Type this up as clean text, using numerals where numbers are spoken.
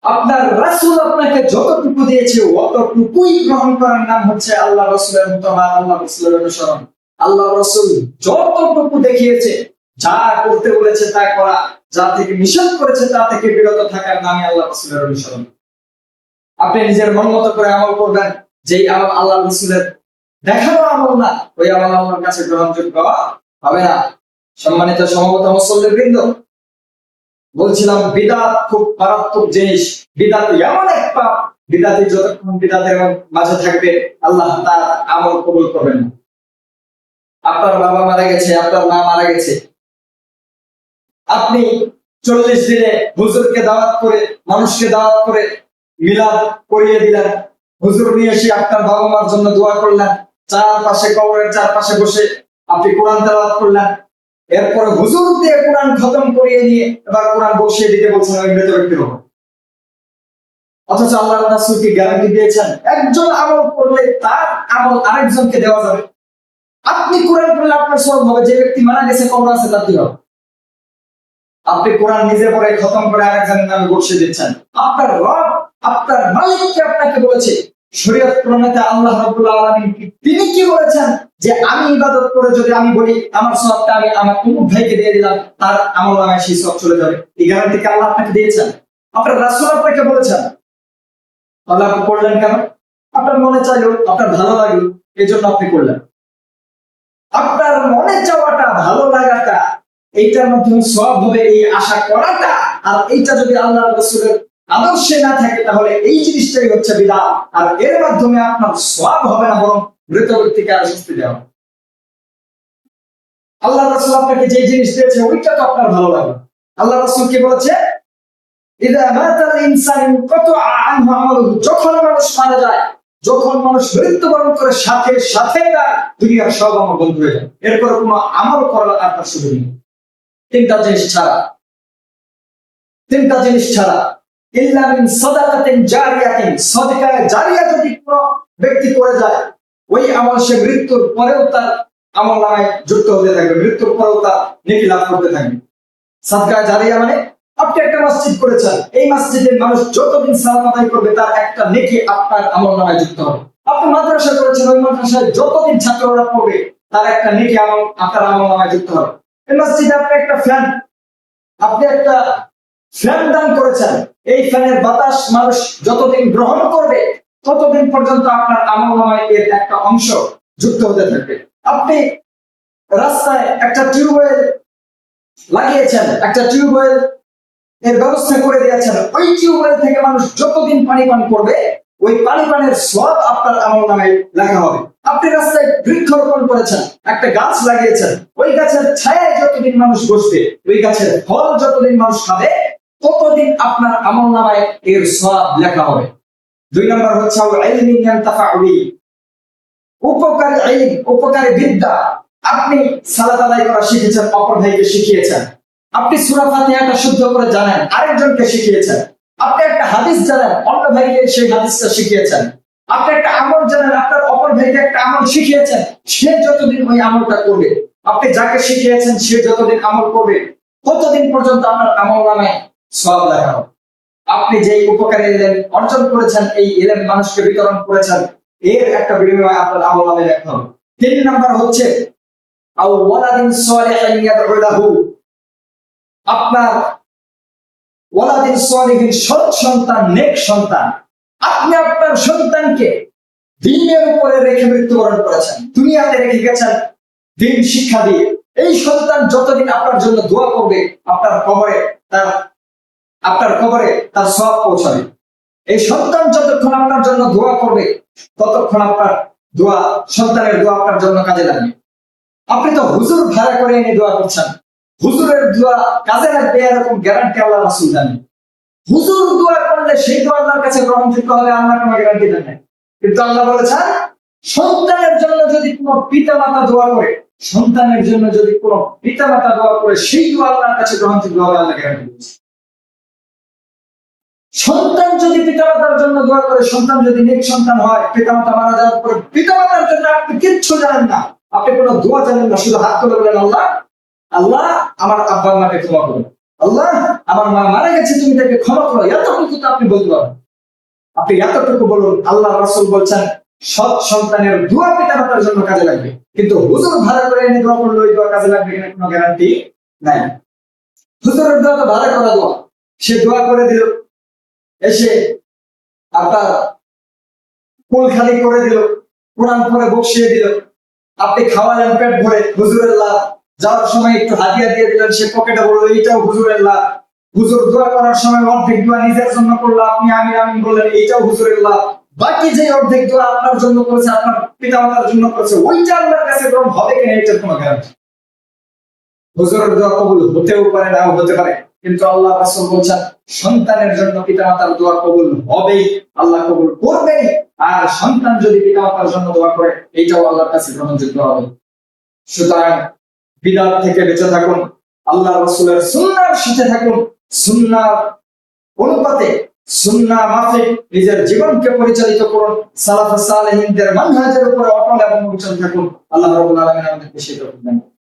আপনার রাসূল আপনাকে যতটুকু দিয়েছে অতটুকুই গ্রহণ করার নাম হচ্ছে আল্লাহ রাসূলের মুতাবা, আল্লাহ রাসূলের অনুসরণ। আল্লাহ রাসূল যতটুকু দেখিয়েছে, যা করতে বলেছে তা করা, যা থেকে নিষেধ করেছে তা থেকে বিরত থাকার নামই আল্লাহ রাসূলের অনুসরণ। আপনি নিজের মন মতো করে আমল করবেন, যেই আমল আল্লাহ রাসূলের দেখানো আমল না, ওই আমল আল্লাহর কাছে গ্রহণযোগ্য হবে না। সম্মানিত সমবেত মুসল্লিবৃন্দ, বলছিলাম বিদআত খুব মারাত্মক জিনিস। বিদআত এমন এক পাপ, বিদআতি যতক্ষণ বিদআতের মাঝে থাকবে আল্লাহ তার আমল কবুল করবেন না। আপনার বাবা মারা গেছে, আপনার মা মারা গেছে, আপনি 40 দিনে হুজুরকে দাওয়াত করে, মানুষকে দাওয়াত করে মিলাদ করিয়ে দিলেন, হুজুর নিয়ে এসে আপনার বাবা মার জন্য দোয়া করলেন, চারপাশে কবরের চারপাশে বসে আপনি কোরআন তেলাওয়াত করলেন, এরপরে হুজুর দিয়ে কোরআন খতম করিয়ে নিয়ে এবার কোরআন বসিয়ে দিতে বলছেন ওই মৃত ব্যক্তির উপর। অথচ আল্লাহর রাসূল কি গ্যারান্টি দিয়েছেন একজন আমল করলে তার আমল আরেকজনকে দেওয়া যাবে? আপনি কোরআন পড়লে আপনার সওয়াব হবে, যে ব্যক্তি মারা গেছে কবর আছে তার কি হবে? আপনি কোরআন নিজে পড়ে খতম করে আরেকজনের নামে বসিয়ে দিচ্ছেন। আপনার রব, আপনার মালিককে আপনাকে বলেছে, শরীয়ত প্রণেতা আল্লাহ রাব্বুল আলামিন তিনি কি বলেছেন যে আমি ইবাদত করে যদি আমি বলি আমার সওয়াবটা আমি আমার অমুক ভাইকে দিয়ে দিলাম, তার আমলনামায় সেই সওয়াব চলে যাবে। এই গ্যারান্টি কি আল্লাহ আপনাকে দিয়েছেন? আপনার রাসূল আপনাকে বলেছেন। তাহলে আপনি করলেন কেন? আপনার মনে চাইলো, আপনার ভালো লাগলো, এই জন্য আপনি করলেন। আপনার মনে চাওয়াটা, ভালো লাগাটা, এইটার মাধ্যমে সওয়াব হবে এই আশা করাটা, আর এইটা যদি আল্লাহর রাসূলের আদর্শে না থাকে তাহলে এই জিনিসটাই হচ্ছে বিদআত। আর এর মাধ্যমে আপনার সওয়াব হবে না, বরং মৃত ব্যক্তিকে আর শাস্তি দেওয়া। আল্লাহ রাসূল আপনাকে যে জিনিস দিয়েছে ওইটা তো আপনার ভালো লাগে। আল্লাহ রাসূল কি বলেছে? ইযা মাতাল ইনসানু কাতআ আনহু আমালুহু, যখন মানুষ মারা যায়, যখন মানুষ মৃত্যুবরণ করে, সাথে সাথে তার দুনিয়ার সব আমল বন্ধ হয়ে যায়, এরপর কোনো আমল করার আর তার সুযোগ নেই। তিনটা জিনিস ছাড়া ইল্লা মিন সাদাকাতিন জারিয়াতিন, সাদকা জারিয়া যদি কোনো ব্যক্তি করে যায়, ওই আমল সে মৃত্যুর পরেও তার আমলনামায় যুক্ত হতে থাকবে, মৃত্যুর পরেও তার নেকি লাভ করতে থাকবে। সাদকা জারিয়া মানে আপনি একটা মসজিদ করেছেন, এই মসজিদের মানুষ যতদিন সালাত আদায় করবে তার একটা নেকি আপনার আমলনামায় যুক্ত হবে। আপনি মাদ্রাসা করেছেন, ওই মাদ্রাসায় যতদিন ছাত্ররা পড়বে তার একটা নেকি আমল আপনার আমলনামায় যুক্ত হবে। এই মসজিদে আপনি একটা ফ্যান দান করেছেন, এই ফ্যানের বাতাস মানুষ যতদিন গ্রহণ করবে ততদিন পর্যন্ত আপনার আমলনামায় এর একটা অংশ যুক্ত হতে থাকবে। আপনি রাস্তায় একটা টিউবওয়েল লাগিয়েছেন, একটা টিউবওয়েল এর ব্যবস্থা করে দিয়েছেন, ওই টিউবওয়েল থেকে মানুষ যতদিন পানি পান করবে ওই পানি পানের সওয়াব আপনার আমলনামায় লেখা হবে। আপনি রাস্তায় বৃক্ষরোপণ করেছেন, একটা গাছ লাগিয়েছেন, ওই গাছের ছায়ায় যতদিন মানুষ বসবে, ওই গাছের ফল যতদিন মানুষ খাবে ততদিন আপনার আমলনামায় এর সওয়াব লেখা হবে। 2 নম্বর হচ্ছে ইলমিন ইয়ানতাফাউ বিহি, উপকারী ইলম, উপকারী বিদ্যা। আপনি সালাত আদায় করা শিখেছেন, অপর ভাইকে শিখিয়েছেন। আপনি সূরা ফাতিহাটা শুদ্ধ করে জানেন, আরেকজনকে শিখিয়েছেন। আপনি একটা হাদিস জানেন, অন্য ভাইকে সেই হাদিসটা শিখিয়েছেন। আপনি একটা আমল জানেন, আপনার অপর ভাইকে একটা আমল শিখিয়েছেন। সে যতদিন ওই আমলটা করবে, আপনি যাকে শিখিয়েছেন সে যতদিন আমল করবে ততদিন পর্যন্ত আপনার আমলনামায় সওয়াব লেখা হবে। আপনি যেই উপকারী ইলম অর্জন করেছেন, এই ইলম মানুষকে বিতরণ করেছেন, এর একটা বিনিময় আপনার আমলনামায় লেখা হবে। 3 নাম্বার হচ্ছে আও ওয়ালাদিন সালিহিন ইয়াদউ লাহু, আপনার ওয়ালাদিন সালিহিন, সৎ সন্তান, নেক সন্তান। আপনি আপনার সন্তানকে দ্বীনের উপরে রেখে মৃত্যুবরণ করেছেন, দুনিয়াতে রেখে গেছেন দ্বীন শিক্ষা দিয়ে। এই সন্তান যতদিন আপনার জন্য দোয়া করবে আপনার কবরে তার সওয়াব পৌঁছাবে। এই সন্তান যতক্ষণ আপনার জন্য দোয়া করবে ততক্ষণ আপনার দোয়া, সন্তানের দোয়া আপনার জন্য কাজে লাগবে। আপনি তো হুজুর ভাড়া করে এনে দোয়া করছেন, হুজুরের দোয়া কাজে লাগবে এরকম গ্যারান্টি আল্লাহ রাসূল জানেন। হুজুর দোয়া করলে সেই দোয়া আল্লাহর কাছে গ্রহণযোগ্য হবে, আল্লাহ কোনো গ্যারান্টি দেন না। কিন্তু আল্লাহ বলেছেন সন্তানের জন্য যদি কোনো পিতামাতা দোয়া করে, সেই দোয়া আল্লাহর কাছে গ্রহণযোগ্য হবে, আল্লাহ গ্যারান্টি দিয়েছে। সন্তান যদি পিতামাতার জন্য দোয়া করে, সন্তান যদি নেক সন্তান হয়, পিতামাতা মারা যাওয়ার পরে পিতামাতার জন্য আপনি কিচ্ছু জানেন না, আপনি কোনো দোয়া জানেন না, শুধু হাত তুলে বলেন আল্লাহ আমার আব্বা আম্মাকে ক্ষমা করুন, আল্লাহ আমার মা মারা গেছে, তুমি তাকে ক্ষমা করো, এতটুকু তো আপনি বলতে পারেন। আপনি এতটুকু বলুন। আল্লাহ রাসূল বলছেন সৎ সন্তানের দোয়া পিতা মাতার জন্য কাজে লাগবে, কিন্তু হুজুর ভাড়া করে এনে দোয়া করলে ওই দোয়া কাজে লাগবে কিনা কোনো গ্যারান্টি নাই। হুজুরের দোয়া তো ভাড়া করা দোয়া, সে দোয়া করে দিল, এসে আপনার কোল খালি করে দিল, কোরআন পড়ে বসিয়ে দিল, আপনি খাওয়ালেন পেট ভরে, হুজুরের লাভ। যাওয়ার সময় একটু হাদিয়া দিয়ে দিলেন, সে পকেটে বললো এইটাও হুজুরের লাভ। হুজুর দোয়া করার সময় অর্ধেক দোয়া নিজের জন্য করলো, আপনি আমিন আমিন বললেন, এইটাও হুজুরের লাভ। বাকি যে অর্ধেক দোয়া আপনার জন্য করেছে, আপনার পিতা মাতার জন্য করেছে, ওইটা আল্লাহর কাছে গ্রহণ হবে কিনা এটার কোনো গ্যারান্টি। হুজুরের দোয়া কবুল হতেও পারে, নাও হতে পারে, কিন্তু আল্লাহ রাসূল বলছেন সন্তানের জন্য পিতামাতার দোয়া কবুল হবেই, আল্লাহ কবুল করবেই। আর সন্তান যদি পিতামাতার জন্য দোয়া করে, এইটাও আল্লাহর কাছে গ্রহণযোগ্য হবে। সুতরাং বিদআত থেকে বেঁচে থাকুন, আল্লাহ রাসূলের সুন্নাহর সাথে থাকুন, সুন্নাহ অনুপাতে সুন্নাহ মাফিক নিজের জীবনকে পরিচালিত করুন, সালাফুস সালেহিনদের মানহাজের উপরে অটল এবং অবিচল থাকুন। আল্লাহ রাব্বুল আলামিন আমাদেরকে সেই তৌফিক দান করুন।